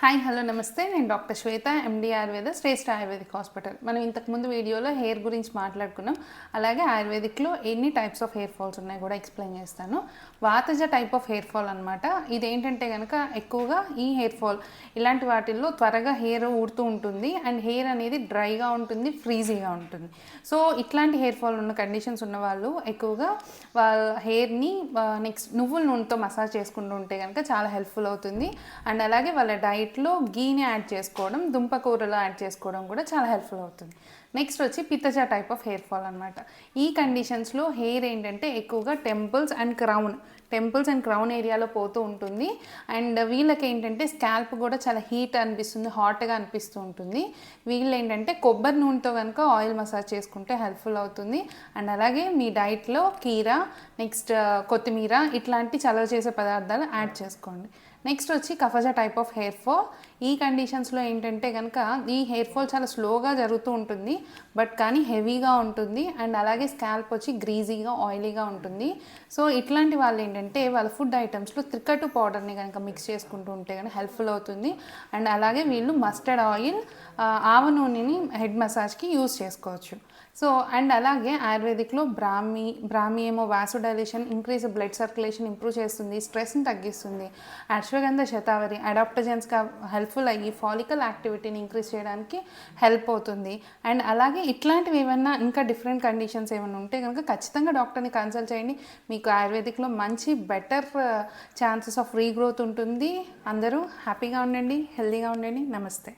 Hi hello నమస్తే, నేను doctor శ్వేత, ఎండి ఆయుర్వేద, శ్రేష్ఠ ayurvedic hospital. మనం ఇంతకుముందు వీడియోలో హెయిర్ గురించి మాట్లాడుకున్నాం. అలాగే ఆయుర్వేదిక్లో ఎన్ని టైప్స్ ఆఫ్ హెయిర్ ఫాల్స్ ఉన్నాయి కూడా ఎక్స్ప్లెయిన్ చేస్తాను. వాతజ టైప్ ఆఫ్ హెయిర్ ఫాల్ అనమాట. ఇదేంటంటే కనుక ఎక్కువగా ఈ హెయిర్ ఫాల్ ఇలాంటి వాటిల్లో త్వరగా హెయిర్ ఊడుతూ ఉంటుంది అండ్ హెయిర్ అనేది డ్రైగా ఉంటుంది, ఫ్రీజీగా ఉంటుంది. సో ఇట్లాంటి హెయిర్ ఫాల్ ఉన్న కండిషన్స్ ఉన్న వాళ్ళు ఎక్కువగా వాళ్ళ హెయిర్ని నెక్స్ట్ నువ్వుల నూనెతో మసాజ్ చేసుకుంటూ ఉంటే కనుక చాలా హెల్ప్ఫుల్ అవుతుంది. అండ్ అలాగే వాళ్ళ డైట్లో గీని యాడ్ చేసుకోవడం, దుంపకూరలో యాడ్ చేసుకోవడం కూడా చాలా హెల్ప్ఫుల్ అవుతుంది. నెక్స్ట్ వచ్చి పిత్తజ టైప్ ఆఫ్ హెయిర్ ఫాల్ అనమాట. ఈ కండిషన్స్లో హెయిర్ ఏంటంటే ఎక్కువగా టెంపుల్స్ అండ్ క్రౌన్ ఏరియాలో పోతూ ఉంటుంది. అండ్ వీళ్ళకి ఏంటంటే స్కాల్ప్ కూడా చాలా హీట్ అనిపిస్తుంది, హాట్గా అనిపిస్తూ ఉంటుంది. వీళ్ళు ఏంటంటే కొబ్బరి నూనెతో కనుక ఆయిల్ మసాజ్ చేసుకుంటే హెల్ప్ఫుల్ అవుతుంది. అండ్ అలాగే మీ డైట్లో కీరా, నెక్స్ట్ కొత్తిమీర ఇట్లాంటి చలవ చేసే పదార్థాలు యాడ్ చేసుకోండి. నెక్స్ట్ వచ్చి కఫజ టైప్ ఆఫ్ హెయిర్ ఫాల్. ఈ కండిషన్స్లో ఏంటంటే కనుక ఈ హెయిర్ ఫాల్ చాలా స్లోగా జరుగుతూ ఉంటుంది, బట్ కానీ హెవీగా ఉంటుంది. అండ్ అలాగే స్కాల్ప్ వచ్చి గ్రీజీగా, ఆయిలీగా ఉంటుంది. సో ఇట్లాంటి వాళ్ళు ఏంటంటే వాళ్ళ ఫుడ్ ఐటమ్స్లో త్రికట్టు పౌడర్ని కనుక మిక్స్ చేసుకుంటూ ఉంటే కనుక హెల్ప్ఫుల్ అవుతుంది. అండ్ అలాగే వీళ్ళు మస్టర్డ్ ఆయిల్, ఆవ నూనెని హెడ్ మసాజ్కి యూజ్ చేసుకోవచ్చు. సో అండ్ అలాగే ఆయుర్వేదిక్లో బ్రాహ్మి ఏమో vasodilation, increase blood circulation improve చేస్తుంది, స్ట్రెస్ని తగ్గిస్తుంది. అశ్వగంధ శతావరి అడాప్టజెన్స్గా హెల్ప్ఫుల్ అయ్యి ఫాలికల్ యాక్టివిటీని ఇంక్రీజ్ చేయడానికి హెల్ప్ అవుతుంది. అండ్ అలాగే ఇట్లాంటివి ఏమన్నా ఇంకా డిఫరెంట్ కండిషన్స్ ఏమైనా ఉంటే కనుక ఖచ్చితంగా డాక్టర్ని కన్సల్ట్ చేయండి. మీకు ఆయుర్వేదిక్లో మంచి బెటర్ ఛాన్సెస్ ఆఫ్ రీగ్రోత్ ఉంటుంది. అందరూ హ్యాపీగా ఉండండి, హెల్తీగా ఉండండి. నమస్తే.